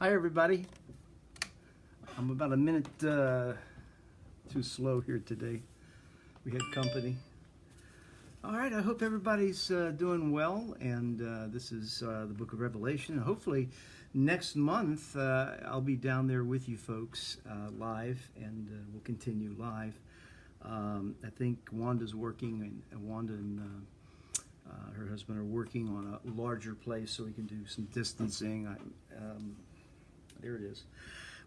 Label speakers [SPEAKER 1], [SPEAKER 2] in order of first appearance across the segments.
[SPEAKER 1] Hi, everybody. I'm about a minute too slow here today. We had company. All right, I hope everybody's doing well, and this is the book of Revelation. Hopefully, next month I'll be down there with you folks live, and we'll continue live. I think Wanda's working, and Wanda and her husband are working on a larger place so we can do some distancing. There it is.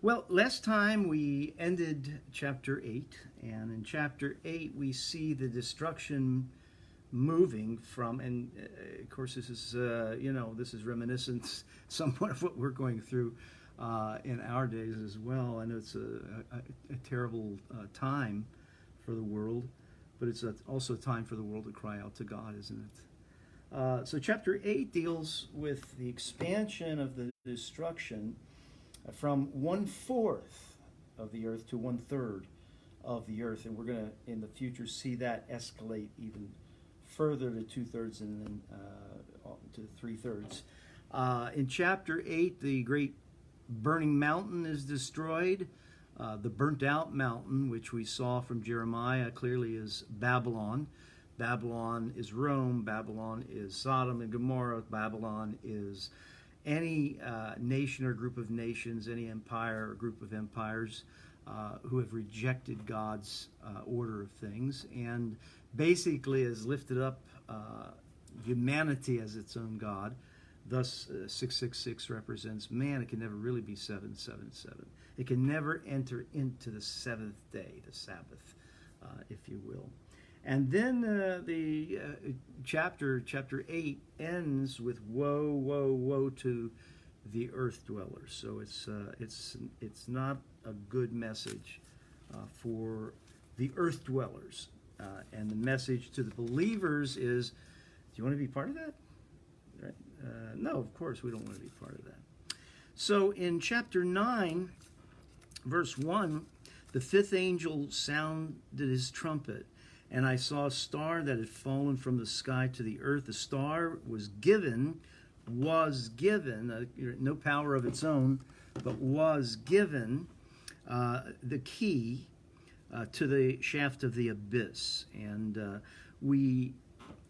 [SPEAKER 1] Well, last time we ended chapter 8, and in chapter 8 we see the destruction moving from, and of course this is, this is reminiscent somewhat of what we're going through in our days as well. I know it's a terrible time for the world, but it's also a time for the world to cry out to God, isn't it? So chapter 8 deals with the expansion of the destruction from 1/4 of the earth to 1/3 of the earth, and we're going to in the future see that escalate even further to 2/3 and then to 3/3. In chapter 8, the great burning mountain is destroyed. The burnt out mountain, which we saw from Jeremiah, clearly is Babylon. Babylon is Rome. Babylon is Sodom and Gomorrah. Babylon is any nation or group of nations, any empire or group of empires who have rejected God's order of things, and basically has lifted up humanity as its own God. Thus, 666 represents man. It can never really be 777. It can never enter into the seventh day, the Sabbath, if you will. And then the chapter 8 ends with woe, woe, woe to the earth dwellers. So it's not a good message for the earth dwellers. And the message to the believers is, do you want to be part of that? Right? No, of course we don't want to be part of that. So in chapter 9, verse 1, the fifth angel sounded his trumpet, and I saw a star that had fallen from the sky to the earth. The star was given, no power of its own, but was given the key to the shaft of the abyss. And we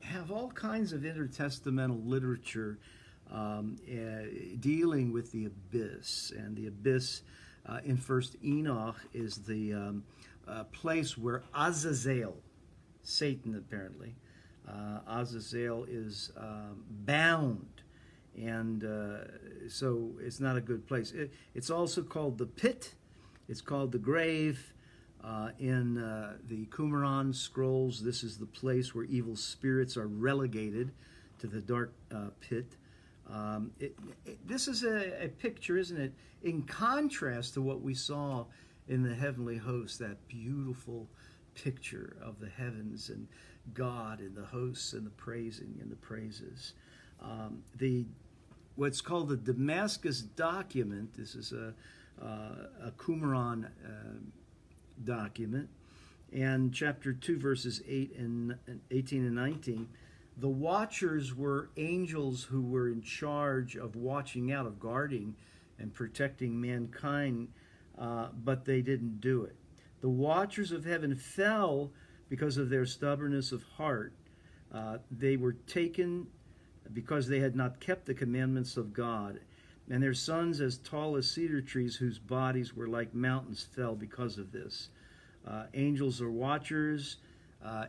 [SPEAKER 1] have all kinds of intertestamental literature dealing with the abyss. And the abyss in First Enoch is the place where Azazel, Satan apparently, Azazel is bound, and so it's not a good place. It's also called the pit. It's called the grave. In the Qumran scrolls, this is the place where evil spirits are relegated to the dark pit. This is a picture, isn't it, in contrast to what we saw in the heavenly host, that beautiful picture of the heavens and God and the hosts and the praising and the praises. What's called the Damascus Document. This is a Qumran document, and chapter 2 verses 18 and 19. The watchers were angels who were in charge of watching out, of guarding and protecting mankind, but they didn't do it. The watchers of heaven fell because of their stubbornness of heart. They were taken because they had not kept the commandments of God. And their sons, as tall as cedar trees, whose bodies were like mountains, fell because of this. Angels are watchers.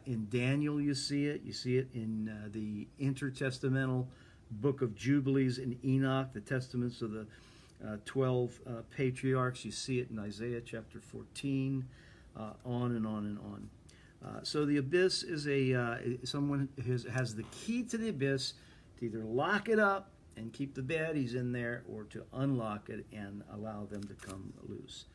[SPEAKER 1] In Daniel, you see it. You see it in the intertestamental book of Jubilees in Enoch, the testaments of the 12 patriarchs. You see it in Isaiah chapter 14, on and on and on. So the abyss is someone has the key to the abyss to either lock it up and keep the baddies in there, or to unlock it and allow them to come loose.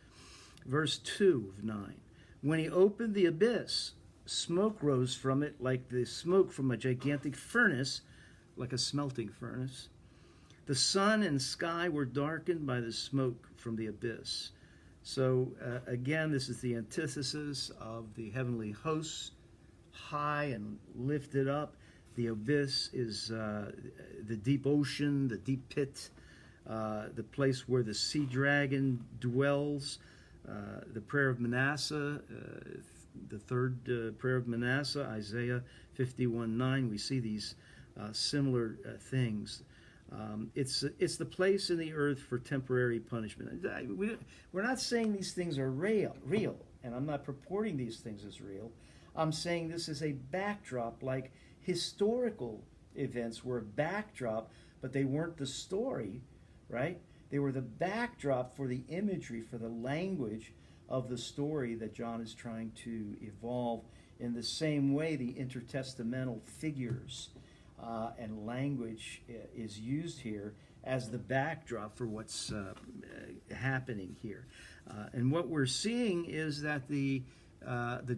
[SPEAKER 1] Verse 2 of 9. When he opened the abyss, smoke rose from it like the smoke from a gigantic furnace, like a smelting furnace. The sun and sky were darkened by the smoke from the abyss. So again, this is the antithesis of the heavenly hosts, high and lifted up. The abyss is the deep ocean, the deep pit, the place where the sea dragon dwells, the prayer of Manasseh, the third prayer of Manasseh, Isaiah 51:9. We see these similar things. It's the place in the earth for temporary punishment. We're not saying these things are real, and I'm not purporting these things as real. I'm saying this is a backdrop, like historical events were a backdrop, but they weren't the story, right? They were the backdrop for the imagery, for the language of the story that John is trying to evolve. In the same way, the intertestamental figures and language is used here as the backdrop for what's happening here. And what we're seeing is that the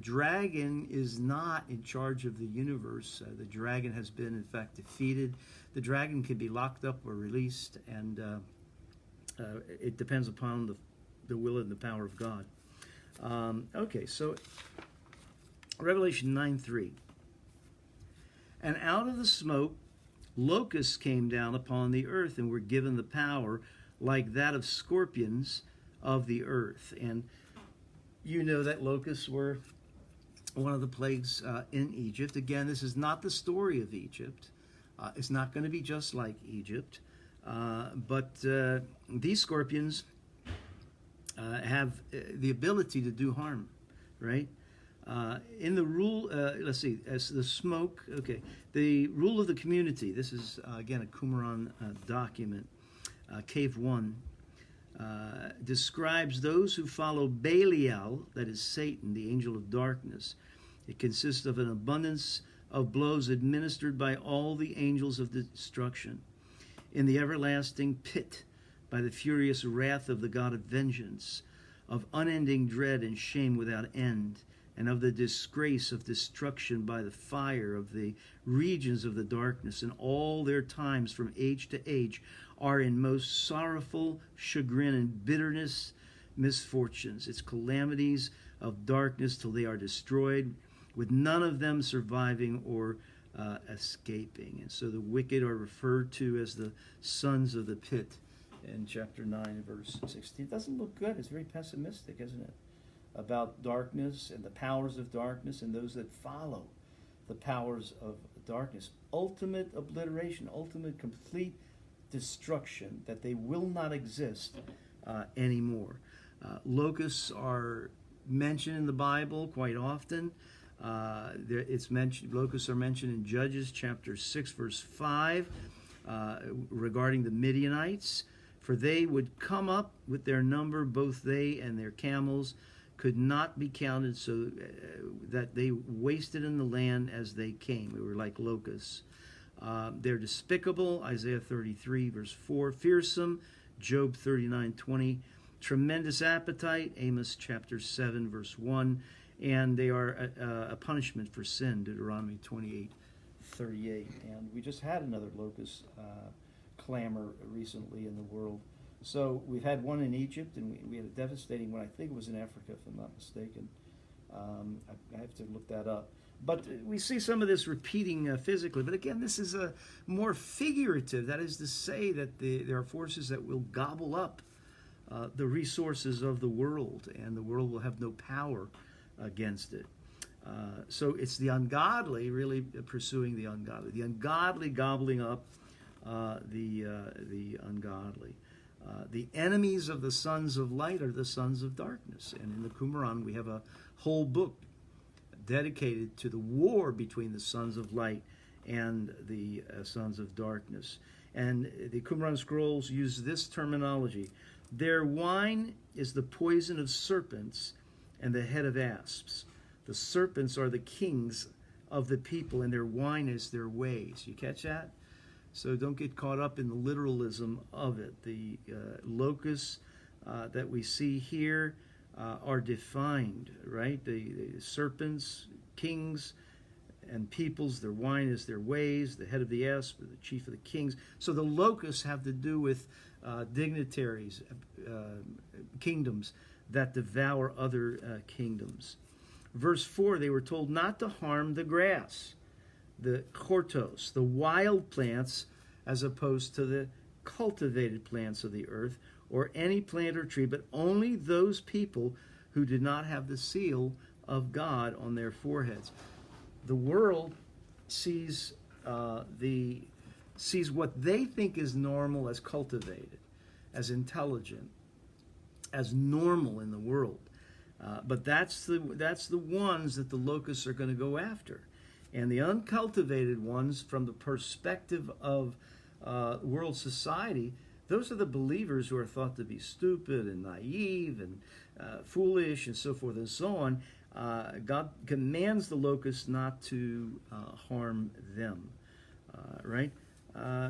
[SPEAKER 1] dragon is not in charge of the universe. The dragon has been, in fact, defeated. The dragon can be locked up or released, and it depends upon the will and the power of God. Okay, so Revelation 9:3. And out of the smoke, locusts came down upon the earth and were given the power like that of scorpions of the earth. And you know that locusts were one of the plagues in Egypt. Again, this is not the story of Egypt. It's not going to be just like Egypt. But these scorpions have the ability to do harm, right? In the rule, let's see, as the smoke, okay, the rule of the community. This is, again, a Qumran document, Cave 1. Describes those who follow Belial, that is Satan, the angel of darkness. It consists of an abundance of blows administered by all the angels of destruction in the everlasting pit by the furious wrath of the God of vengeance, of unending dread and shame without end, and of the disgrace of destruction by the fire of the regions of the darkness, and all their times from age to age are in most sorrowful chagrin and bitterness, misfortunes, its calamities of darkness till they are destroyed, with none of them surviving or escaping. And so the wicked are referred to as the sons of the pit in chapter 9, verse 16. It doesn't look good. It's very pessimistic, isn't it? About darkness and the powers of darkness and those that follow the powers of darkness. Ultimate obliteration, ultimate complete destruction, that they will not exist anymore. Locusts are mentioned in the Bible quite often. Locusts are mentioned in Judges chapter 6, verse 5, regarding the Midianites. For they would come up with their number, both they and their camels could not be counted, so that they wasted in the land as they came. They were like locusts. They're despicable, Isaiah 33, verse 4. Fearsome, Job 39:20. Tremendous appetite, Amos chapter 7, verse 1. And they are a punishment for sin, Deuteronomy 28:38. And we just had another locust clamor recently in the world. So we've had one in Egypt, and we had a devastating one. I think it was in Africa, if I'm not mistaken. I have to look that up. But we see some of this repeating physically. But again, this is a more figurative. That is to say that there are forces that will gobble up the resources of the world, and the world will have no power against it. So it's the ungodly really pursuing the ungodly gobbling up the ungodly. The enemies of the sons of light are the sons of darkness. And in the Qumran, we have a whole book dedicated to the war between the sons of light and the sons of darkness. And the Qumran scrolls use this terminology. Their wine is the poison of serpents and the head of asps. The serpents are the kings of the people, and their wine is their ways. You catch that? So don't get caught up in the literalism of it. The locusts that we see here are defined, right? The serpents, kings, and peoples, their wine is their ways, the head of the asp, the chief of the kings. So the locusts have to do with dignitaries, kingdoms that devour other kingdoms. Verse 4, they were told not to harm the grass, the hortos, the wild plants, as opposed to the cultivated plants of the earth, or any plant or tree, but only those people who did not have the seal of God on their foreheads. The world sees sees what they think is normal as cultivated, as intelligent, as normal in the world. But that's the ones that the locusts are going to go after. And the uncultivated ones, from the perspective of world society, those are the believers who are thought to be stupid and naive and foolish and so forth and so on. God commands the locusts not to harm them, right?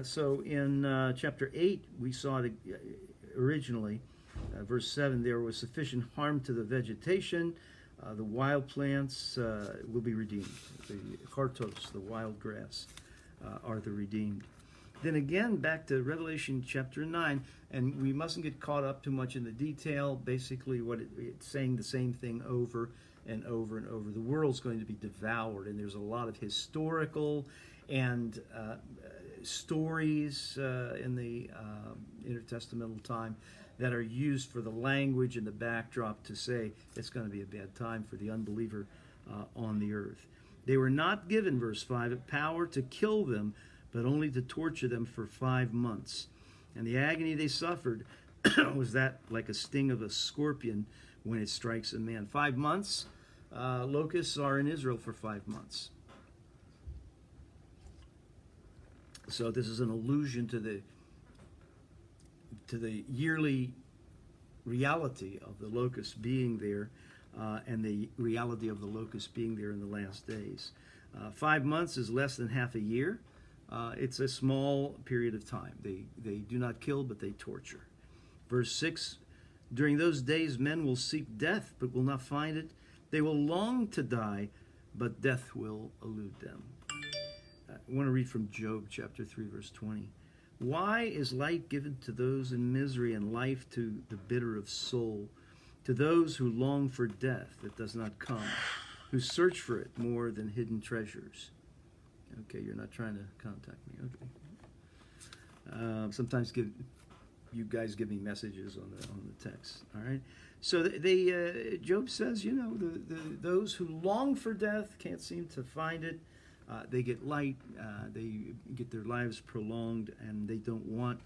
[SPEAKER 1] So in chapter 8, we saw it originally, verse 7, there was sufficient harm to the vegetation. The wild plants will be redeemed. The chartos, the wild grass, are the redeemed. Then again, back to Revelation chapter 9, and we mustn't get caught up too much in the detail. Basically, what it's saying the same thing over and over and over. The world's going to be devoured, and there's a lot of historical and stories in the intertestamental time that are used for the language and the backdrop to say it's going to be a bad time for the unbeliever on the earth. They were not given, verse 5, power to kill them, but only to torture them for 5 months. And the agony they suffered was that like a sting of a scorpion when it strikes a man. 5 months, locusts are in Israel for 5 months. So this is an allusion to the yearly reality of the locust being there, and the reality of the locust being there in the last days. 5 months is less than half a year. It's a small period of time. They do not kill, but they torture. Verse 6, during those days men will seek death, but will not find it. They will long to die, but death will elude them. I want to read from Job chapter 3, verse 20. Why is light given to those in misery, and life to the bitter of soul, to those who long for death that does not come, who search for it more than hidden treasures? Okay, you're not trying to contact me. Okay. Sometimes you guys give me messages on the text. All right. So Job says, those who long for death can't seem to find it. They get light. They get their lives prolonged, and they don't want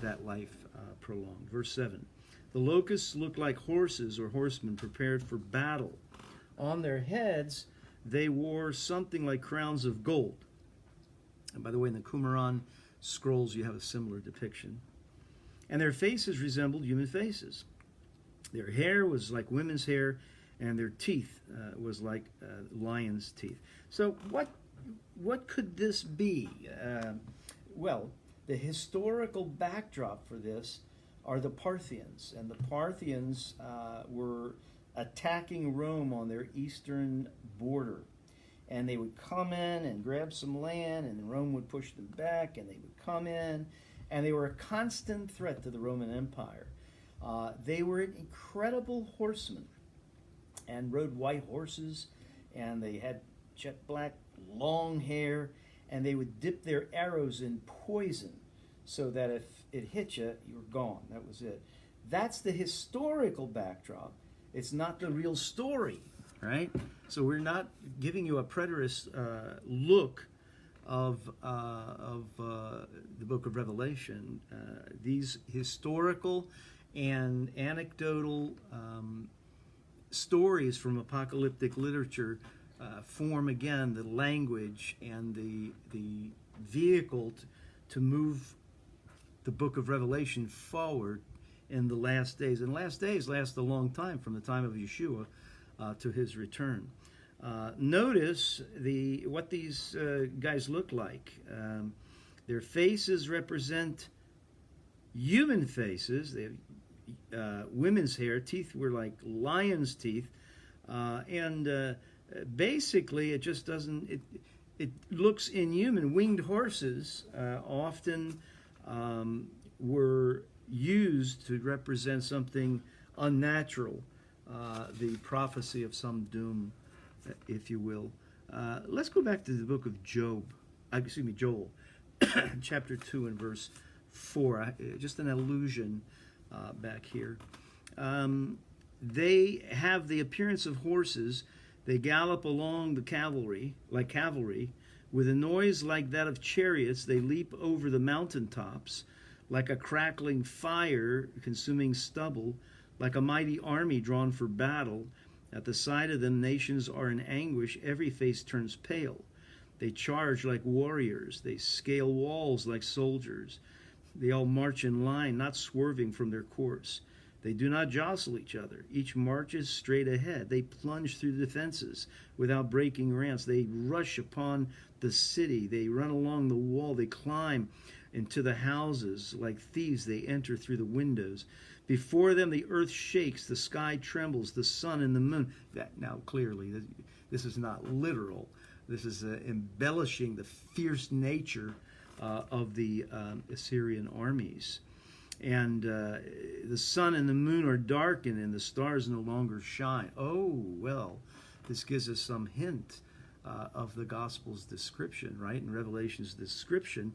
[SPEAKER 1] that life prolonged. Verse 7. The locusts look like horses or horsemen prepared for battle. On their heads they wore something like crowns of gold. And by the way, in the Qumran scrolls you have a similar depiction. And their faces resembled human faces. Their hair was like women's hair, and their teeth was like lion's teeth. So what could this be? Well, the historical backdrop for this are the Parthians. And the Parthians were attacking Rome on their eastern border. And they would come in and grab some land, and Rome would push them back, and they would come in. And they were a constant threat to the Roman Empire. They were incredible horsemen and rode white horses, and they had jet black, long hair, and they would dip their arrows in poison so that if it hit you, you were gone. That was it. That's the historical backdrop. It's not the real story, right? So we're not giving you a preterist look of the book of Revelation. These historical and anecdotal stories from apocalyptic literature form again the language and the vehicle to move the book of Revelation forward in the last days. And last days last a long time, from the time of Yeshua to his return. Notice what these guys look like. Their faces represent human faces. They have women's hair. Teeth were like lion's teeth. And basically it just doesn't, it looks inhuman. Winged horses often were used to represent something unnatural, the prophecy of some doom, if you will. Let's go back to the book of Joel, chapter 2 and verse 4. Just an allusion back here. They have the appearance of horses. They gallop along the cavalry, like cavalry. With a noise like that of chariots, they leap over the mountaintops, like a crackling fire consuming stubble, like a mighty army drawn for battle. At the sight of them, nations are in anguish. Every face turns pale. They charge like warriors. They scale walls like soldiers. They all march in line, not swerving from their course. They do not jostle each other. Each marches straight ahead. They plunge through the defenses without breaking ranks. They rush upon the city. They run along the wall. They climb into the houses. Like thieves, they enter through the windows. Before them, the earth shakes. The sky trembles. The sun and the moon. Now, clearly, this is not literal. This is embellishing the fierce nature of the Assyrian armies. And the sun and the moon are darkened, and the stars no longer shine. Oh, well, this gives us some hint of the Gospel's description, right? In Revelation's description,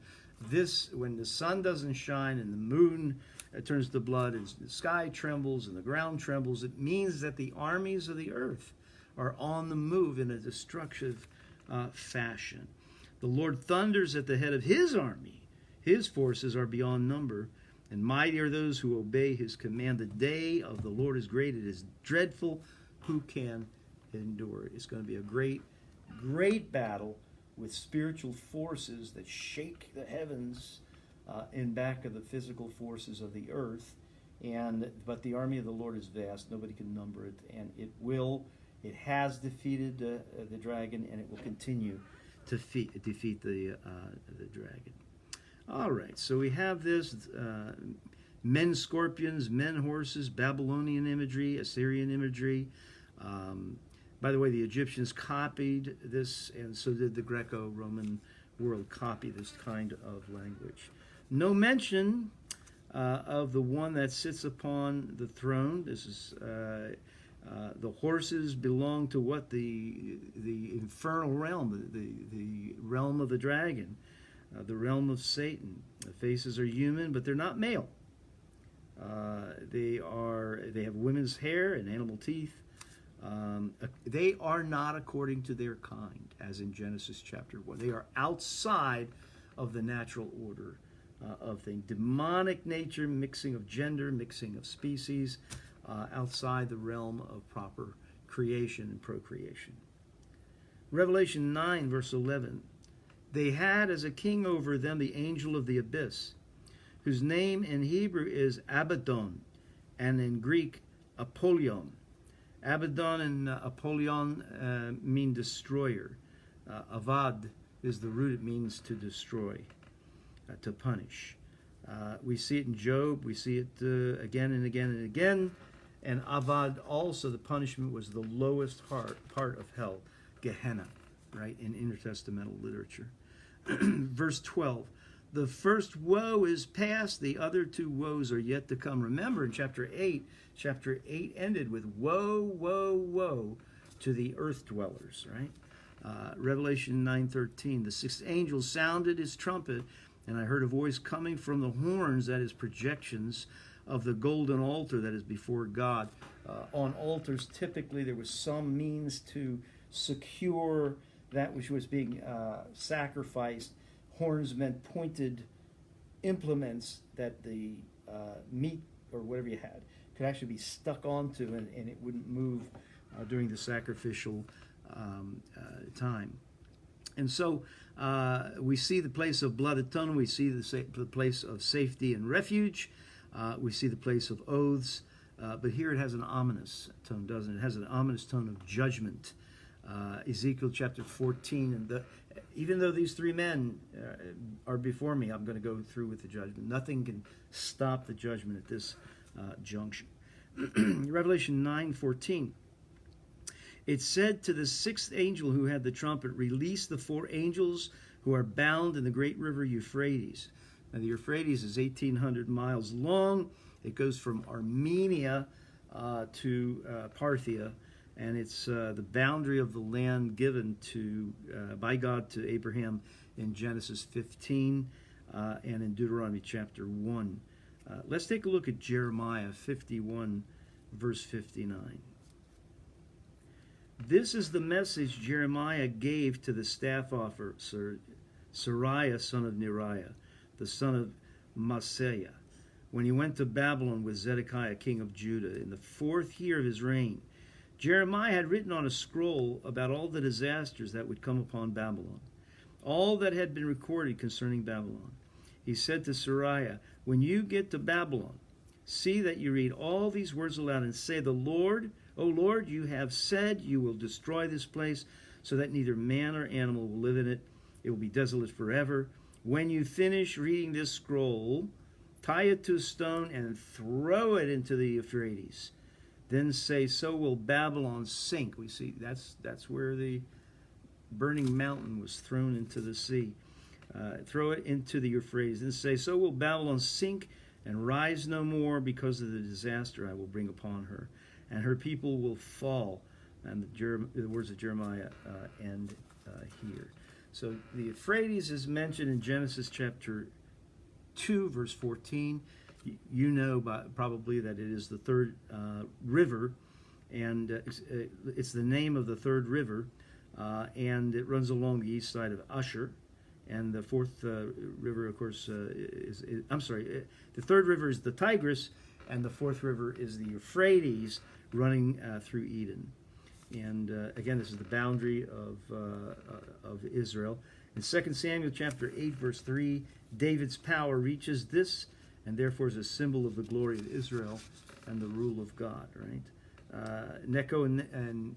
[SPEAKER 1] when the sun doesn't shine and the moon turns to blood, and the sky trembles and the ground trembles, it means that the armies of the earth are on the move in a destructive fashion. The Lord thunders at the head of his army. His forces are beyond number, and mighty are those who obey his command. The day of the Lord is great. It is dreadful. Who can endure it? It's going to be a great, great battle with spiritual forces that shake the heavens in back of the physical forces of the earth. But the army of the Lord is vast. Nobody can number it. And it has defeated the dragon, and it will continue to defeat the dragon. All right, so we have this men scorpions, men horses, Babylonian imagery, Assyrian imagery. By the way, the Egyptians copied this, and so did the Greco-Roman world copy this kind of language. No mention of the one that sits upon the throne. This is the horses belong to what? The infernal realm, the realm of the dragon. The realm of Satan. The faces are human, but they're not male. They have women's hair and animal teeth. They are not according to their kind, as in Genesis chapter 1. They are outside of the natural order of things. Demonic nature, mixing of gender, mixing of species, outside the realm of proper creation and procreation. Revelation 9, verse 11. They had as a king over them the angel of the abyss, whose name in Hebrew is Abaddon, and in Greek, Apollyon. Abaddon and Apollyon mean destroyer. Avad is the root. It means to destroy, to punish. We see it in Job. We see it again and again and again. And Avad also, the punishment was the lowest part of hell, Gehenna, right, in intertestamental literature. Verse 12, the first woe is past, the other two woes are yet to come. Remember in chapter 8 ended with woe, woe, woe to the earth dwellers, right? Revelation 9:13, the sixth angel sounded his trumpet, and I heard a voice coming from the horns, that is projections, of the golden altar that is before God. On altars, typically there was some means to secure that which was being sacrificed. Horns meant pointed implements that the meat or whatever you had could actually be stuck onto, and it wouldn't move during the sacrificial time. And so we see the place of blood atonement. We see the place of safety and refuge. We see the place of oaths. But here it has an ominous tone, doesn't it? It has an ominous tone of judgment. Ezekiel chapter 14, and even though these three men are before me, I'm going to go through with the judgment. Nothing can stop the judgment at this junction. Revelation 9:14. It said to the sixth angel who had the trumpet, release the four angels who are bound in the great river Euphrates. Now the Euphrates is 1,800 miles long. It goes from Armenia to Parthia. And it's the boundary of the land given by God to Abraham in Genesis 15. and in Deuteronomy chapter 1. Let's take a look at Jeremiah 51, verse 59. This is the message Jeremiah gave to the staff officer, Seraiah, son of Neriah, the son of Manasseh, when he went to Babylon with Zedekiah, king of Judah, in the 4th year of his reign. Jeremiah had written on a scroll about all the disasters that would come upon Babylon, all that had been recorded concerning Babylon. He said to Seraiah, when you get to Babylon, see that you read all these words aloud and say, the Lord, O Lord, you have said you will destroy this place so that neither man or animal will live in it. It will be desolate forever. When you finish reading this scroll, tie it to a stone and throw it into the Euphrates. Then say, so will Babylon sink. We see that's where the burning mountain was thrown into the sea. Throw it into the Euphrates. Then say, so will Babylon sink and rise no more because of the disaster I will bring upon her. And her people will fall. And the words of Jeremiah end here. So the Euphrates is mentioned in Genesis chapter 2, verse 14. You know probably that it is the third river, and it's the name of the third river, and it runs along the east side of Usher. And the fourth river, of course, the third river is the Tigris, and the fourth river is the Euphrates, running through Eden. And again, this is the boundary of Israel. In 2 Samuel chapter 8, verse 3, David's power reaches this, and therefore is a symbol of the glory of Israel and the rule of God, right? Necho and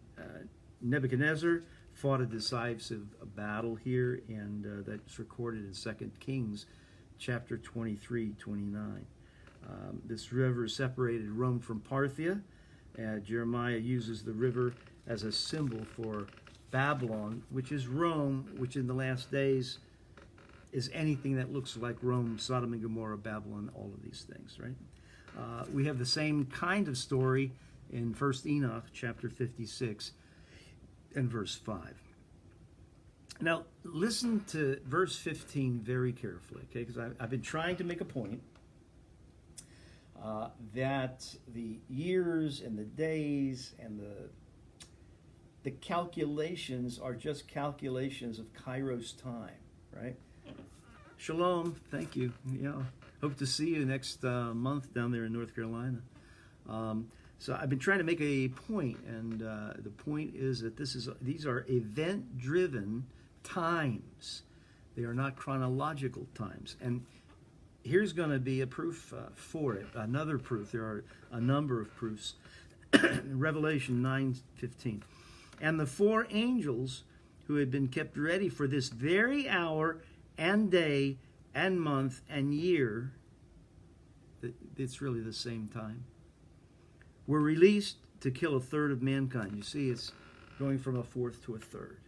[SPEAKER 1] Nebuchadnezzar fought a decisive battle here, and that's recorded in 2 Kings chapter 23, 29. This river separated Rome from Parthia. Jeremiah uses the river as a symbol for Babylon, which is Rome, which in the last days is anything that looks like Rome, Sodom and Gomorrah, Babylon, all of these things, right? We have the same kind of story in 1 Enoch chapter 56 and verse 5. Now, listen to verse 15 very carefully, okay? Because I've been trying to make a point that the years and the days and the calculations are just calculations of Kairos time, right? Shalom, thank you. Yeah, hope to see you next month down there in North Carolina. So I've been trying to make a point, and the point is that these are event-driven times. They are not chronological times. And here's going to be a proof for it. Another proof. There are a number of proofs. Revelation 9:15. And the 4 angels who had been kept ready for this very hour and day and month and year, it's really the same time, were released to kill a third of mankind. You see, it's going from a fourth to a third.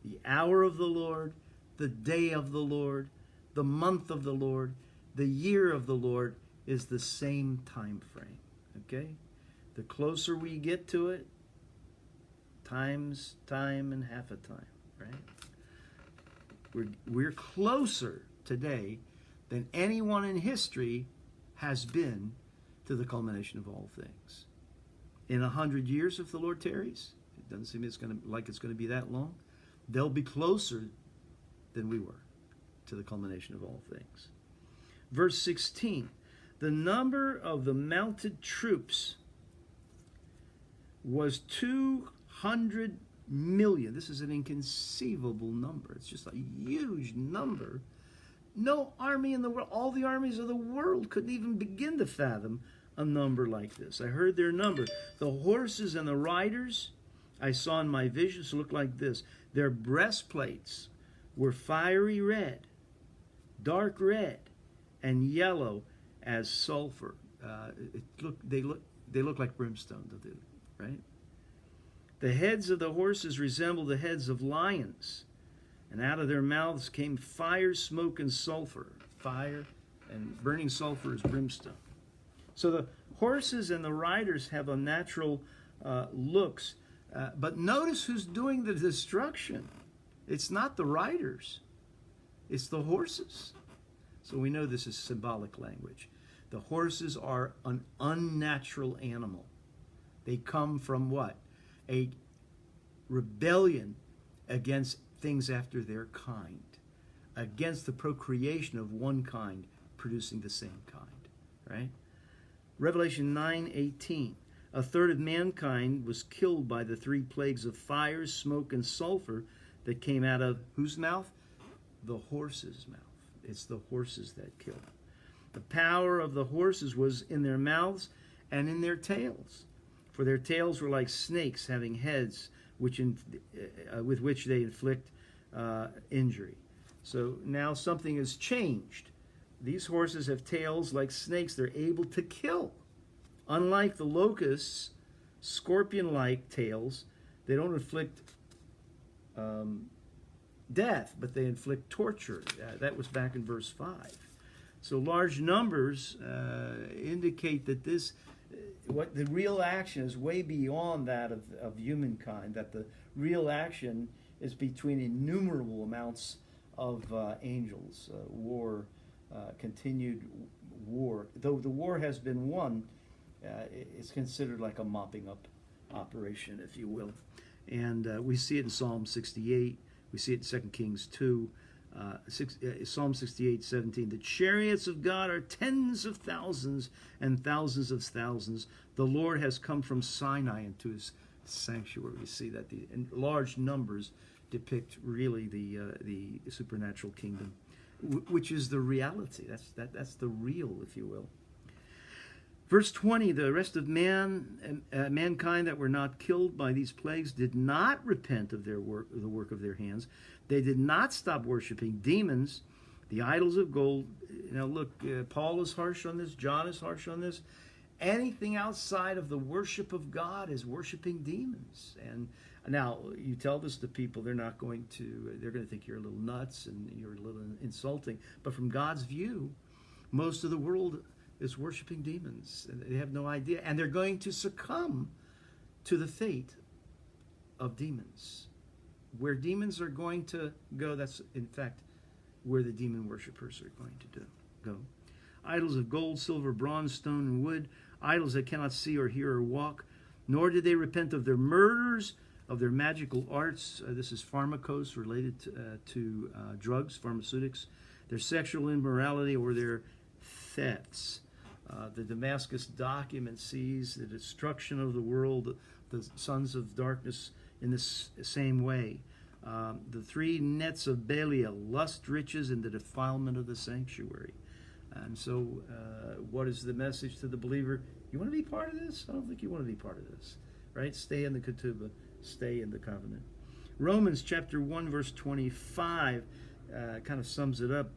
[SPEAKER 1] The hour of the Lord, the day of the Lord, the month of the Lord, the year of the Lord is the same time frame. Okay? The closer we get to it, times time and half a time, right? We're closer today than anyone in history has been to the culmination of all things. In 100 years, if the Lord tarries, it doesn't seem it's going to be that long, they'll be closer than we were to the culmination of all things. Verse 16, the number of the mounted troops was 200 million. This is an inconceivable number. It's just a huge number. No army in the world, all the armies of the world couldn't even begin to fathom a number like this. I heard their number. The horses and the riders I saw in my visions looked like this. Their breastplates were fiery red, dark red, and yellow as sulfur. They look like brimstone, don't they? Right? The heads of the horses resembled the heads of lions, and out of their mouths came fire, smoke, and sulfur. Fire and burning sulfur is brimstone. So the horses and the riders have unnatural looks, but notice who's doing the destruction. It's not the riders, it's the horses. So we know this is symbolic language. The horses are an unnatural animal. They come from what? A rebellion against things after their kind, against the procreation of one kind producing the same kind, right? Revelation 9:18. A third of mankind was killed by the three plagues of fire, smoke, and sulfur that came out of whose mouth? The horse's mouth. It's the horses that kill. The power of the horses was in their mouths and in their tails. For their tails were like snakes having heads with which they inflict injury. So now something has changed. These horses have tails like snakes. They're able to kill. Unlike the locusts, scorpion-like tails, they don't inflict death, but they inflict torture. That was back in verse 5. So large numbers indicate that what the real action is way beyond that of humankind, that the real action is between innumerable amounts of angels, continued war. Though the war has been won, it's considered like a mopping up operation, if you will. And we see it in Psalm 68. We see it in 2 Kings 2. Psalm 68:17. The chariots of God are tens of thousands and thousands of thousands. The Lord has come from Sinai into his sanctuary. We see that and large numbers depict really the supernatural kingdom, which is the reality. That's the real, if you will. Verse 20, the rest of mankind that were not killed by these plagues did not repent of the work of their hands. They did not stop worshiping demons, the idols of gold. Now look, Paul is harsh on this. John is harsh on this. Anything outside of the worship of God is worshiping demons. And now you tell this to people, they're going to think you're a little nuts and you're a little insulting. But from God's view, most of the world is worshiping demons. They have no idea. And they're going to succumb to the fate of demons. Where demons are going to go, that's in fact where the demon worshipers are going to go. Idols of gold, silver, bronze, stone, and wood. Idols that cannot see or hear or walk. Nor did they repent of their murders, of their magical arts. This is pharmakos, related to drugs, pharmaceutics. Their sexual immorality or their thefts. The Damascus Document sees the destruction of the world, the sons of darkness in this same way. The three nets of Belial, lust, riches, and the defilement of the sanctuary. And so what is the message to the believer? You want to be part of this? I don't think you want to be part of this. Right? Stay in the ketubah. Stay in the covenant. Romans chapter 1 verse 25 kind of sums it up.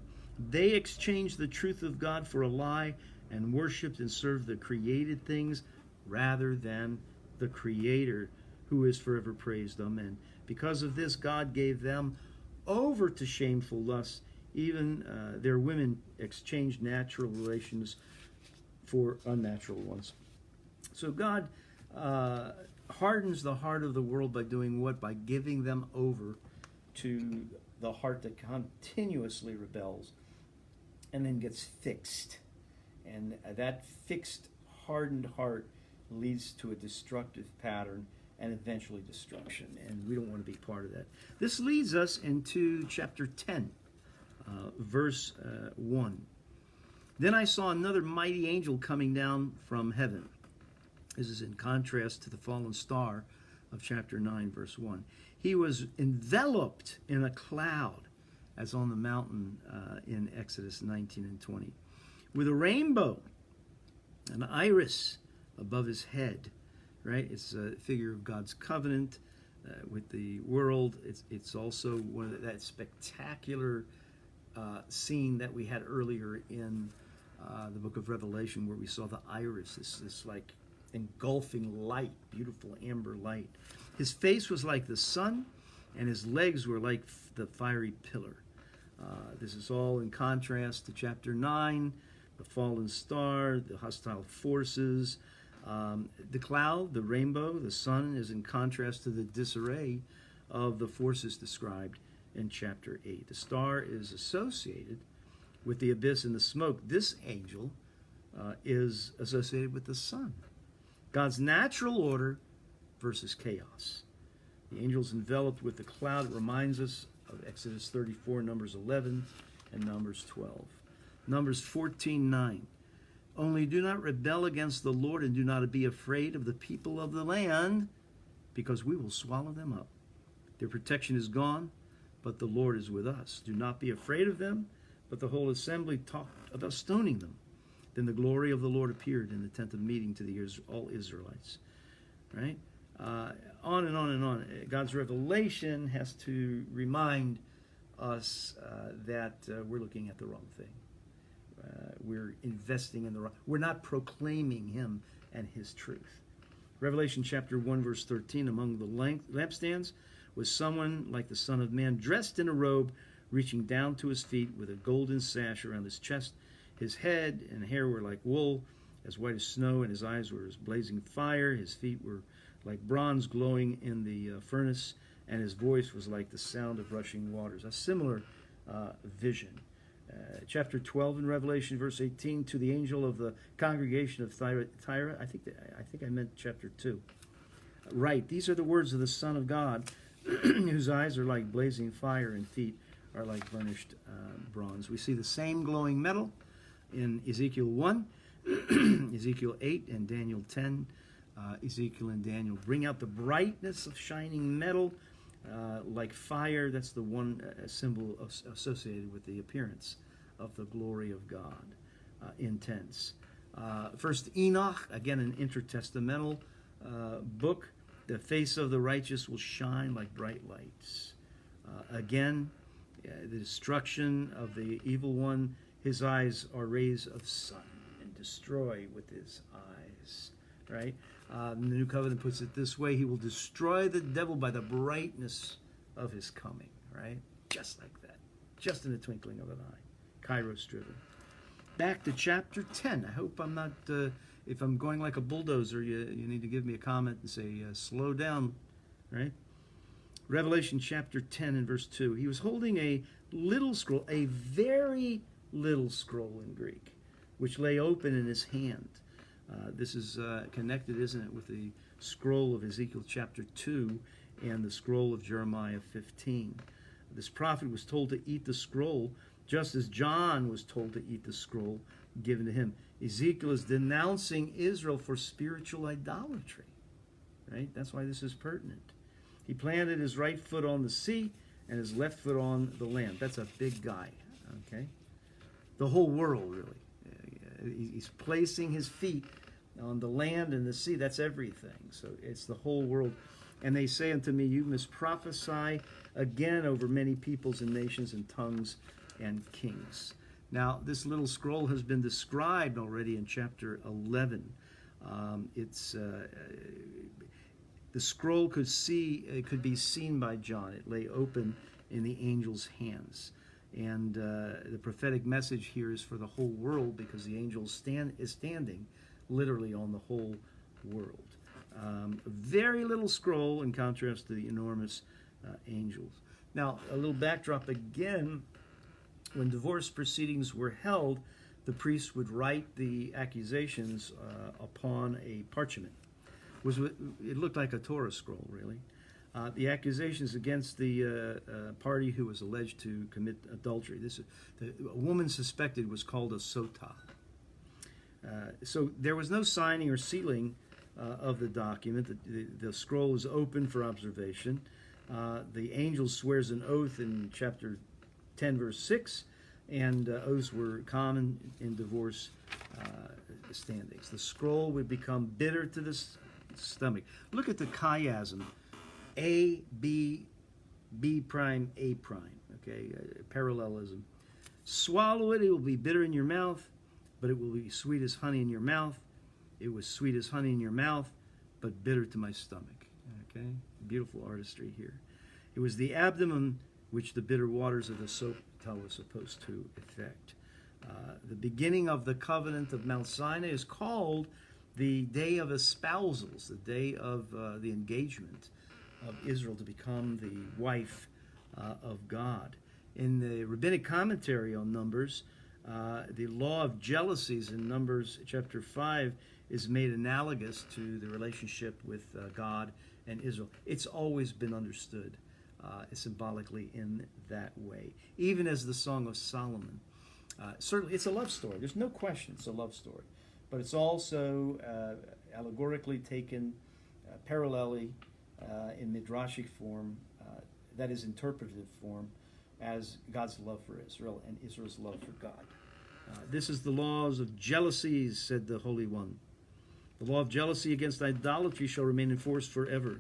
[SPEAKER 1] They exchanged the truth of God for a lie and worshipped and served the created things rather than the Creator, who is forever praised. Amen. Because of this, God gave them over to shameful lusts. Even their women exchanged natural relations for unnatural ones. So God hardens the heart of the world by doing what? By giving them over to the heart that continuously rebels and then gets fixed. And that fixed, hardened heart leads to a destructive pattern and eventually destruction. And we don't want to be part of that. This leads us into chapter 10, verse 1. Then I saw another mighty angel coming down from heaven. This is in contrast to the fallen star of chapter 9, verse 1. He was enveloped in a cloud, as on the mountain in Exodus 19 and 20, with a rainbow, an iris above his head, right? It's a figure of God's covenant with the world. It's also one of that spectacular scene that we had earlier in the book of Revelation, where we saw the iris, this like engulfing light, beautiful amber light. His face was like the sun, and his legs were like the fiery pillar. This is all in contrast to chapter 9, the fallen star, the hostile forces. The cloud, the rainbow, the sun is in contrast to the disarray of the forces described in chapter 8. The star is associated with the abyss and the smoke. This angel is associated with the sun. God's natural order versus chaos. The angel's enveloped with the cloud. It reminds us of Exodus 34, Numbers 11, and Numbers 12. Numbers 14:9. Only do not rebel against the Lord, and do not be afraid of the people of the land, because we will swallow them up. Their protection is gone, but the Lord is with us. Do not be afraid of them. But the whole assembly talked about stoning them. Then the glory of the Lord appeared in the tent of meeting to all Israelites. Right? On and on and on. God's revelation has to remind us that we're looking at the wrong thing. We're investing in the wrong. We're not proclaiming him and his truth. Revelation chapter 1, verse 13, among the lampstands was someone like the Son of Man, dressed in a robe, reaching down to his feet with a golden sash around his chest. His head and hair were like wool, as white as snow, and his eyes were as blazing fire. His feet were like bronze glowing in the furnace, and his voice was like the sound of rushing waters. A similar vision. Chapter 12 in Revelation, verse 18, to the angel of the congregation of Thyatira. I think I meant chapter 2. Right, these are the words of the Son of God, whose eyes are like blazing fire and feet are like burnished bronze. We see the same glowing metal in Ezekiel 1, Ezekiel 8, and Daniel 10. Ezekiel and Daniel bring out the brightness of shining metal like fire. That's the one symbol associated with the appearance of the glory of God. Intense. First Enoch, again an intertestamental book. The face of the righteous will shine like bright lights. Again, the destruction of the evil one. His eyes are rays of sun and destroy with his eyes. Right? The New Covenant puts it this way: he will destroy the devil by the brightness of his coming. Right? Just like that. Just in the twinkling of an eye. Kairos driven. Back to chapter 10. I hope I'm not, if I'm going like a bulldozer, you need to give me a comment and say, slow down. Right? Revelation chapter 10 and verse 2. He was holding a little scroll, a very little scroll in Greek, which lay open in his hand. This is connected, isn't it, with the scroll of Ezekiel chapter 2 and the scroll of Jeremiah 15. This prophet was told to eat the scroll just as John was told to eat the scroll given to him. Ezekiel is denouncing Israel for spiritual idolatry. Right? That's why this is pertinent. He planted his right foot on the sea and his left foot on the land. That's a big guy. Okay? The whole world, really. He's placing his feet on the land and the sea. That's everything. So it's the whole world. And they say unto me, you must prophesy again over many peoples and nations and tongues and kings. Now, this little scroll has been described already in chapter 11. The scroll could be seen by John. It lay open in the angel's hands. And the prophetic message here is for the whole world, because the angel is standing literally on the whole world. A very little scroll in contrast to the enormous angels. Now, a little backdrop again. When divorce proceedings were held, the priest would write the accusations upon a parchment. It looked like a Torah scroll, really. The accusations against the party who was alleged to commit adultery. A woman suspected was called a sotah. So there was no signing or sealing of the document. The scroll is open for observation. The angel swears an oath in chapter 10, verse 6, and oaths were common in divorce standings. The scroll would become bitter to the stomach. Look at the chiasm. A, B, B prime, A prime. Okay, parallelism. Swallow it, it will be bitter in your mouth, but it will be sweet as honey in your mouth. It was sweet as honey in your mouth, but bitter to my stomach. Okay, beautiful artistry here. It was the abdomen which the bitter waters of the sotah was supposed to effect. The beginning of the covenant of Mount Sinai is called the day of espousals, the day of the engagement of Israel to become the wife of God. In the rabbinic commentary on Numbers, The law of jealousies in Numbers chapter 5 is made analogous to the relationship with God and Israel. It's always been understood symbolically in that way, even as the Song of Solomon. Certainly, it's a love story. There's no question it's a love story. But it's also allegorically taken parallelly in midrashic form, that is interpretive form, as God's love for Israel and Israel's love for God. This is the laws of jealousies, said the Holy One. The law of jealousy against idolatry shall remain in force forever,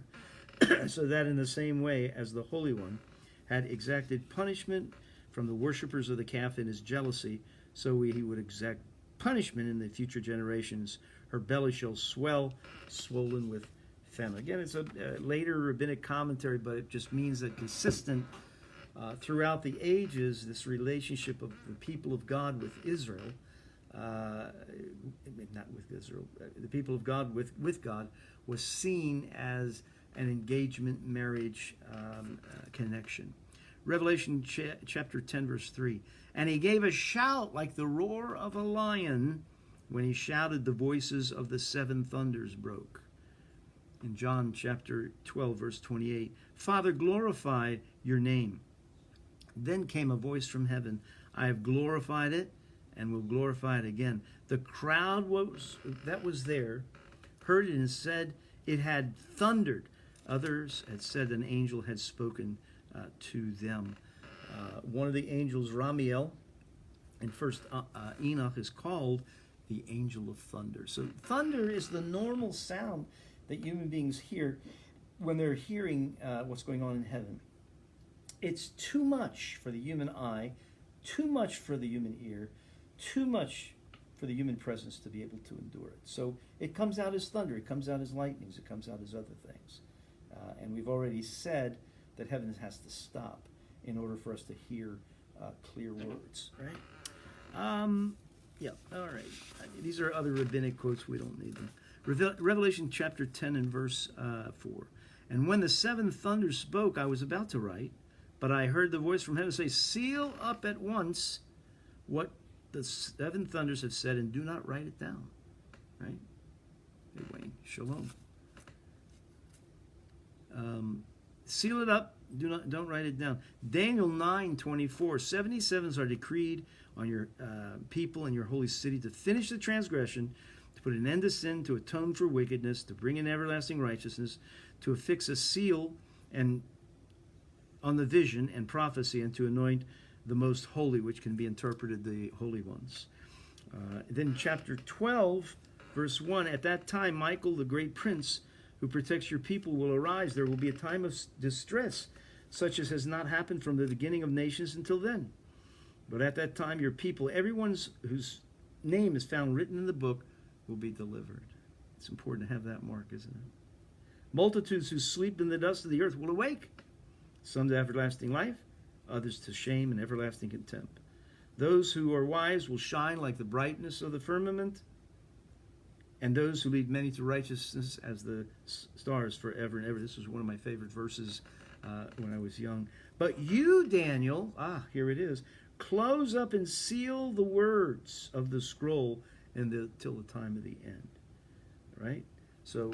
[SPEAKER 1] so that in the same way as the Holy One had exacted punishment from the worshippers of the calf in his jealousy, so he would exact punishment in the future generations. Her belly shall swell, swollen with famine. Again, it's a later rabbinic commentary, but it just means that consistent throughout the ages, this relationship of the people of God with Israel, not with Israel, the people of God with God, was seen as an engagement marriage connection. Revelation chapter 10, verse 3. And he gave a shout like the roar of a lion. When he shouted, the voices of the seven thunders broke. In John chapter 12, verse 28, Father, glorify your name. Then came a voice from heaven, I have glorified it and will glorify it again. The crowd that was there heard it and said it had thundered. Others had said an angel had spoken to them. One of the angels, Ramiel, in First Enoch, is called the angel of thunder. So thunder is the normal sound that human beings hear when they're hearing what's going on in heaven. It's too much for the human eye, too much for the human ear, too much for the human presence to be able to endure it. So it comes out as thunder, it comes out as lightnings, it comes out as other things. And we've already said that heaven has to stop in order for us to hear clear words, right? Yeah, all right. These are other rabbinic quotes. We don't need them. Revelation chapter 10 and verse 4. And when the seven thunders spoke, I was about to write, but I heard the voice from heaven say, seal up at once what the seven thunders have said, and do not write it down. Right? Hey, Wayne, shalom. Seal it up. Don't write it down. Daniel 9:24. 77s are decreed on your people and your holy city to finish the transgression, to put an end to sin, to atone for wickedness, to bring in everlasting righteousness, to affix a seal and on the vision and prophecy, and to anoint the most holy, which can be interpreted the holy ones. Then chapter 12, verse 1. At that time, Michael, the great prince who protects your people, will arise. There will be a time of distress, such as has not happened from the beginning of nations until then. But at that time, your people, everyone whose name is found written in the book, will be delivered. It's important to have that mark, isn't it? Multitudes who sleep in the dust of the earth will awake. Some to everlasting life, others to shame and everlasting contempt. Those who are wise will shine like the brightness of the firmament, and those who lead many to righteousness as the stars forever and ever. This was one of my favorite verses when I was young. But you, Daniel, here it is, close up and seal the words of the scroll till the time of the end. Right? So,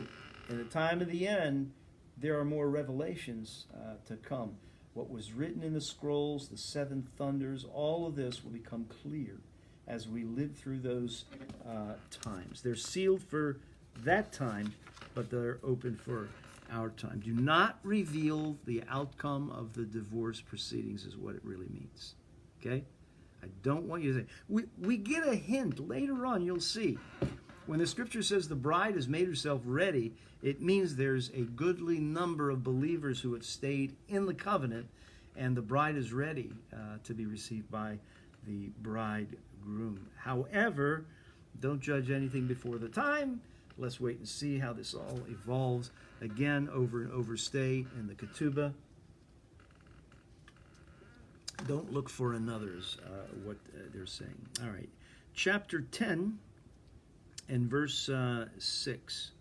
[SPEAKER 1] in the time of the end, there are more revelations to come. What was written in the scrolls, the seven thunders, all of this will become clear as we live through those times. They're sealed for that time, but they're open for our time. Do not reveal the outcome of the divorce proceedings is what it really means. Okay? I don't want you to say. We get a hint later on, you'll see. When the scripture says the bride has made herself ready, it means there's a goodly number of believers who have stayed in the covenant, and the bride is ready to be received by the bridegroom. However, don't judge anything before the time. Let's wait and see how this all evolves. Again, over and over, stay in the ketubah. Don't look for another's, what they're saying. All right. Chapter 10 and verse 6.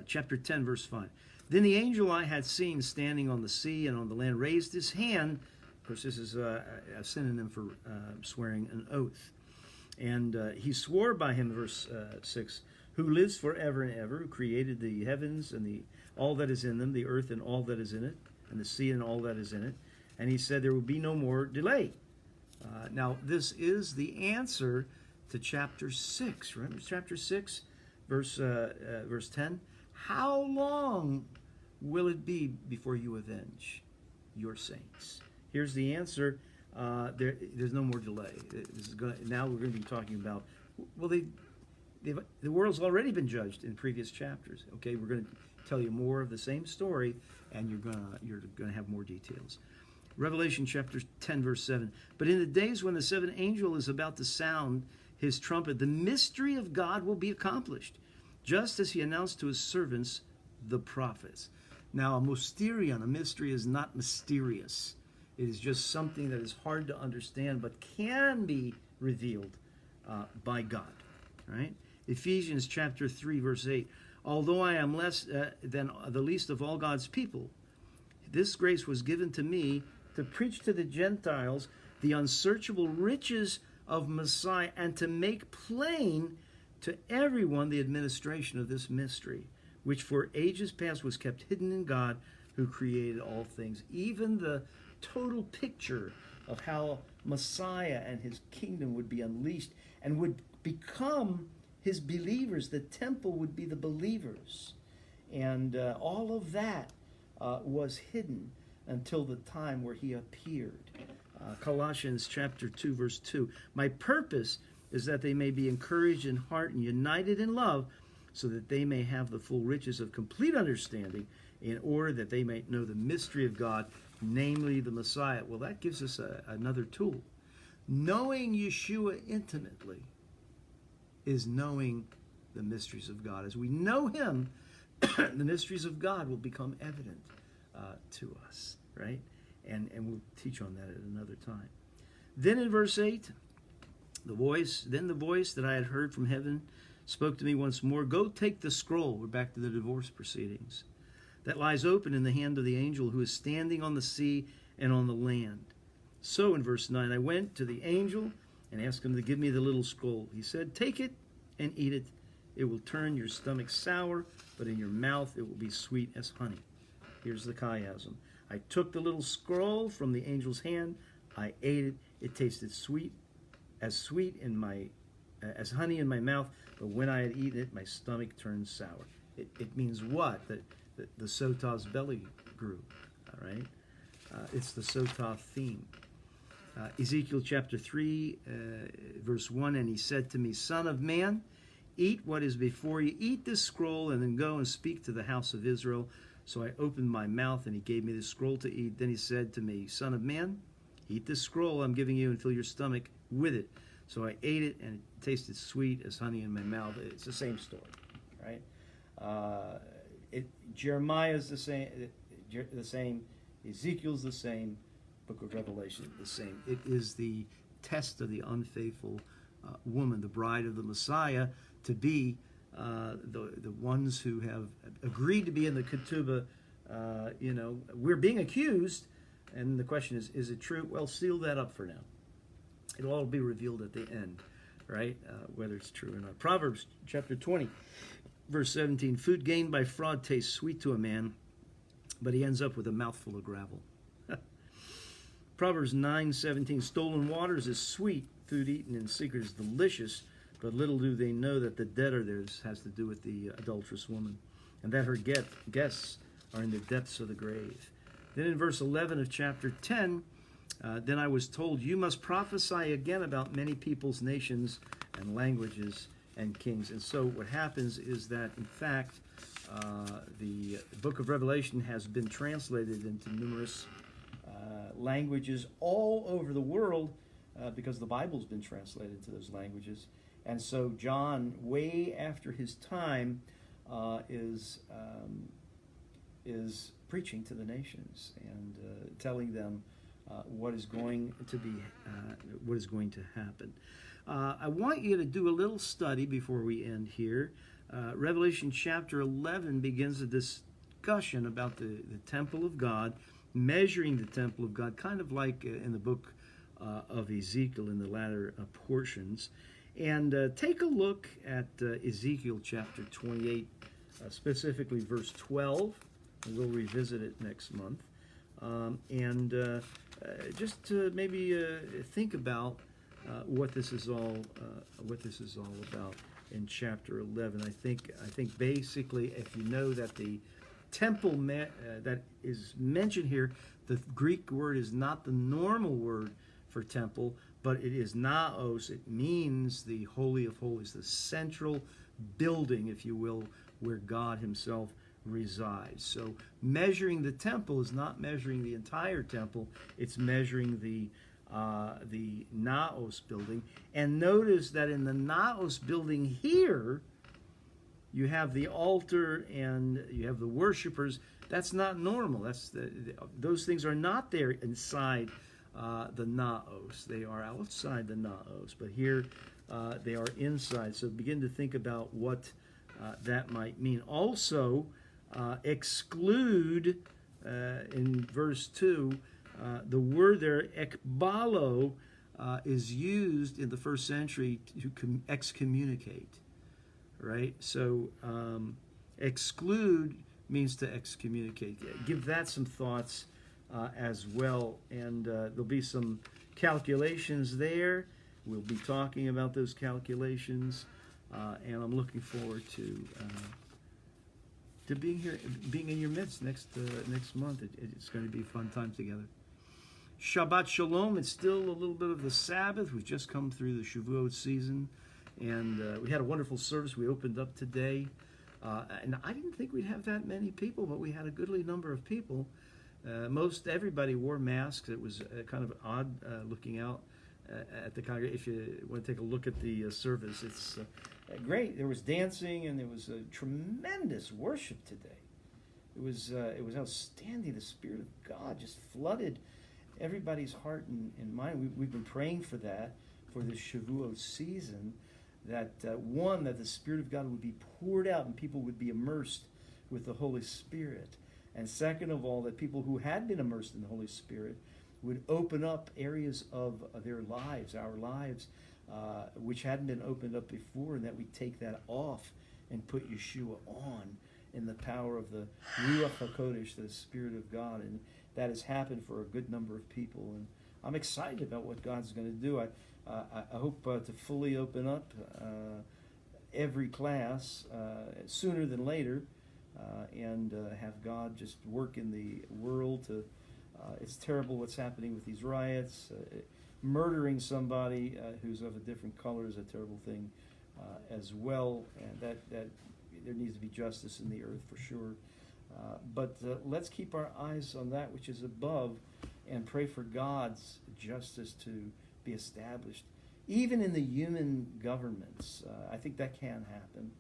[SPEAKER 1] Chapter 10, verse 5. Then the angel I had seen standing on the sea and on the land raised his hand course, this is a synonym for swearing an oath. And he swore by him, verse 6, who lives forever and ever, who created the heavens and all that is in them, the earth and all that is in it, and the sea and all that is in it. And he said there will be no more delay. Now, this is the answer to chapter 6. Remember chapter 6, verse 10? How long will it be before you avenge your saints? Here's the answer. There's no more delay. Now we're going to be talking about, well, the world's already been judged in previous chapters. Okay, we're going to tell you more of the same story, and you're going to have more details. Revelation chapter 10, verse 7. But in the days when the seventh angel is about to sound his trumpet, the mystery of God will be accomplished, just as he announced to his servants, the prophets. Now, a mystery is not mysterious. It is just something that is hard to understand, but can be revealed by God. Right? Ephesians chapter 3, verse 8. Although I am less than the least of all God's people, this grace was given to me to preach to the Gentiles the unsearchable riches of Messiah, and to make plain to everyone the administration of this mystery, which for ages past was kept hidden in God, who created all things. Even the total picture of how Messiah and his kingdom would be unleashed and would become his believers. The temple would be the believers. And all of that was hidden until the time where he appeared. Colossians chapter 2, verse 2. My purpose is that they may be encouraged in heart and united in love, so that they may have the full riches of complete understanding, in order that they may know the mystery of God, namely the Messiah. Well, that gives us another tool. Knowing Yeshua intimately is knowing the mysteries of God. As we know him, the mysteries of God will become evident to us, right? And we'll teach on that at another time. Then in verse 8, the voice that I had heard from heaven spoke to me once more, go take the scroll, we're back to the divorce proceedings, that lies open in the hand of the angel who is standing on the sea and on the land. So in verse 9, I went to the angel and asked him to give me the little scroll. He said, take it and eat it. It will turn your stomach sour, but in your mouth it will be sweet as honey. Here's the chiasm. I took the little scroll from the angel's hand. I ate it. It tasted sweet as honey in my mouth. But when I had eaten it, my stomach turned sour. It means what? That the Sotah's belly grew. All right. It's the Sotah theme. Ezekiel chapter 3, verse 1. And he said to me, Son of man, eat what is before you. Eat this scroll, and then go and speak to the house of Israel. So I opened my mouth, and he gave me the scroll to eat. Then he said to me, Son of man, eat this scroll I'm giving you and fill your stomach with it. So I ate it, and it tasted sweet as honey in my mouth. It's the same story, right? Jeremiah's the same. Ezekiel's the same. Book of Revelation the same. It is the test of the unfaithful woman, the bride of the Messiah, to be the ones who have agreed to be in the ketubah. We're being accused, and the question is it true? Well, seal that up for now. It'll all be revealed at the end, right? Whether it's true or not. Proverbs chapter 20, verse 17. Food gained by fraud tastes sweet to a man, but he ends up with a mouthful of gravel. Proverbs 9:17. Stolen waters is sweet. Food eaten in secret is delicious, but little do they know that the debtor there has to do with the adulterous woman, and that her guests are in the depths of the grave. Then in verse 11 of chapter 10, then I was told, you must prophesy again about many peoples, nations, and languages, and kings. And so what happens is that, in fact, the book of Revelation has been translated into numerous languages all over the world, because the Bible's been translated into those languages. And so John, way after his time, is preaching to the nations and telling them what is going to happen. I want you to do a little study before we end here. Revelation chapter 11 begins a discussion about the temple of God measuring the temple of God, kind of like in the book of Ezekiel in the latter portions. And take a look at Ezekiel chapter 28, specifically verse 12. And we'll revisit it next month. Just to maybe think about what this is all about in chapter 11. I think basically, if you know that the temple that is mentioned here, the Greek word is not the normal word for temple, but it is naos. It means the Holy of Holies, the central building, if you will, where God himself resides. So measuring the temple is not measuring the entire temple, it's measuring the naos building. And notice that in the naos building here, you have the altar and you have the worshipers. That's not normal. Those things are not there inside the naos. They are outside the naos, but here they are inside. So begin to think about what that might mean. Also, exclude in verse 2, the word there, ekbalo, is used in the first century to excommunicate, right? So exclude means to excommunicate. Give that some thoughts as well. And there'll be some calculations there. We'll be talking about those calculations. And I'm looking forward to being here, being in your midst next month. It's going to be a fun time together. Shabbat Shalom. It's still a little bit of the Sabbath. We've just come through the Shavuot season, and we had a wonderful service. We opened up today, and I didn't think we'd have that many people, but we had a goodly number of people. Most everybody wore masks. It was kind of odd looking out at the congregation. If you want to take a look at the service, it's great. There was dancing and there was a tremendous worship today. It was outstanding. The Spirit of God just flooded everybody's heart and mind. We've been praying for that, for this Shavuot season, that that the Spirit of God would be poured out and people would be immersed with the Holy Spirit. And second of all, that people who had been immersed in the Holy Spirit would open up areas of their lives, our lives, which hadn't been opened up before, and that we take that off and put Yeshua on in the power of the Ruach HaKodesh, the Spirit of God. And that has happened for a good number of people. And I'm excited about what God's going to do. I hope to fully open up every class sooner than later, and have God just work in the world to... it's terrible what's happening with these riots. Murdering somebody who's of a different color is a terrible thing as well, and that there needs to be justice in the earth for sure. But let's keep our eyes on that which is above and pray for God's justice to be established, even in the human governments. I think that can happen.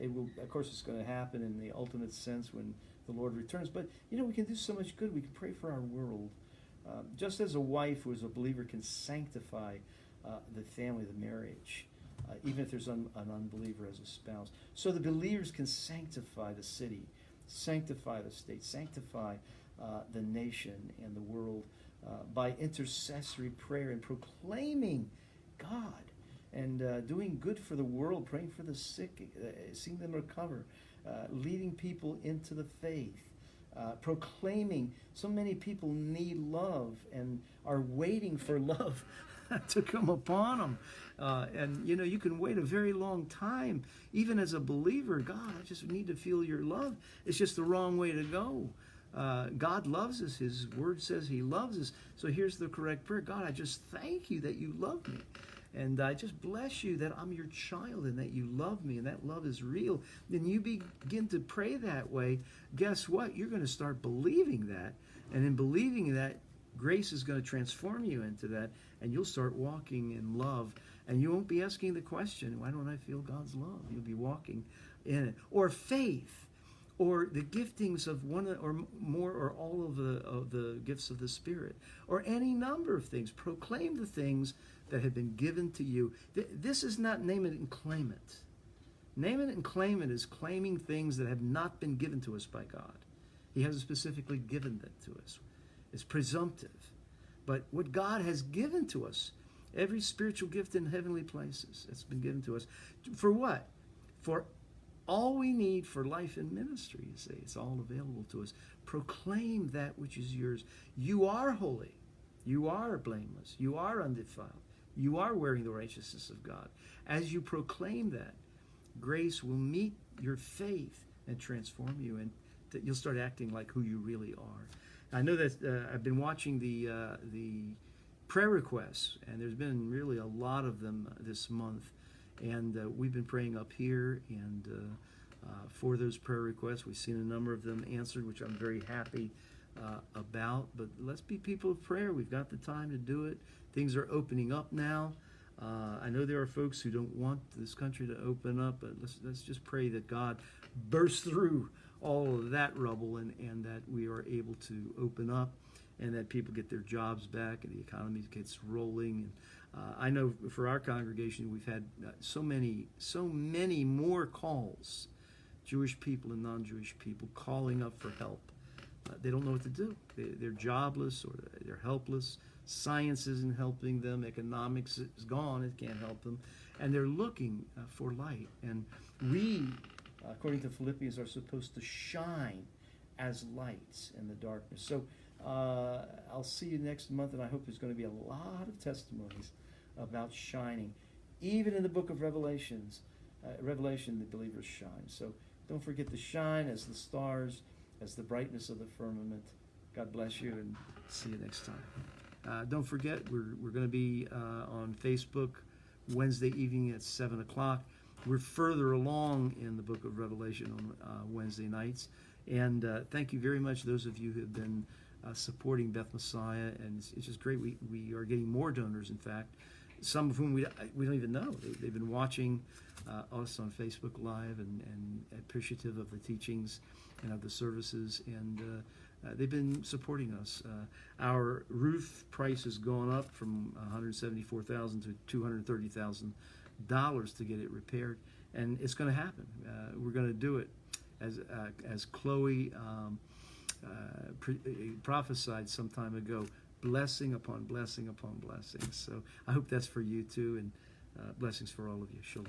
[SPEAKER 1] It will, of course, it's going to happen in the ultimate sense when the Lord returns. But, we can do so much good. We can pray for our world. Just as a wife who is a believer can sanctify the family, the marriage, even if there's an unbeliever as a spouse. So the believers can sanctify the city, sanctify the state, sanctify the nation and the world by intercessory prayer and proclaiming God and doing good for the world, praying for the sick, seeing them recover, leading people into the faith, proclaiming. So many people need love and are waiting for love to come upon them. And you can wait a very long time, even as a believer. God, I just need to feel your love. It's just the wrong way to go. God loves us. His word says he loves us. So here's the correct prayer. God, I just thank you that you love me. And I just bless you that I'm your child and that you love me and that love is real. Then you begin to pray that way. Guess what? You're going to start believing that. And in believing that, grace is going to transform you into that. And you'll start walking in love. And you won't be asking the question, why don't I feel God's love? You'll be walking in it. Or faith. Or the giftings of one or more or all of the gifts of the Spirit. Or any number of things. Proclaim the things that have been given to you. This is not name it and claim it. Name it and claim it is claiming things that have not been given to us by God. He hasn't specifically given that to us. It's presumptive. But what God has given to us, every spiritual gift in heavenly places, it's been given to us. For what? For all we need for life and ministry, you see. It's all available to us. Proclaim that which is yours. You are holy. You are blameless. You are undefiled. You are wearing the righteousness of God. As you proclaim that, grace will meet your faith and transform you, and that you'll start acting like who you really are. I know that I've been watching the prayer requests, and there's been really a lot of them this month. And we've been praying up here, and for those prayer requests, we've seen a number of them answered, which I'm very happy about. But let's be people of prayer. We've got the time to do it. Things are opening up now. I know there are folks who don't want this country to open up, but let's just pray that God bursts through all of that rubble, and that we are able to open up, and that people get their jobs back, and the economy gets rolling. And I know for our congregation, we've had so many more calls, Jewish people and non-Jewish people calling up for help. They don't know what to do. They're jobless, or they're helpless. Science isn't helping them. Economics is gone. It can't help them. And they're looking for light. And we, according to Philippians, are supposed to shine as lights in the darkness. So I'll see you next month, and I hope there's going to be a lot of testimonies about shining. Even in the book of Revelation, the believers shine. So don't forget to shine as the stars, as the brightness of the firmament. God bless you, and see you next time. Don't forget, we're going to be on Facebook Wednesday evening at 7 o'clock. We're further along in the book of Revelation on Wednesday nights. And thank you very much, those of you who have been supporting Beth Messiah. And it's just great. We are getting more donors, in fact, some of whom we don't even know. They've been watching us on Facebook Live and appreciative of the teachings and of the services. And they've been supporting us. Our roof price has gone up from $174,000 to $230,000 to get it repaired, and it's going to happen. We're going to do it as Chloe prophesied some time ago. Blessing upon blessing upon blessing. So I hope that's for you too, and blessings for all of you. Shalom.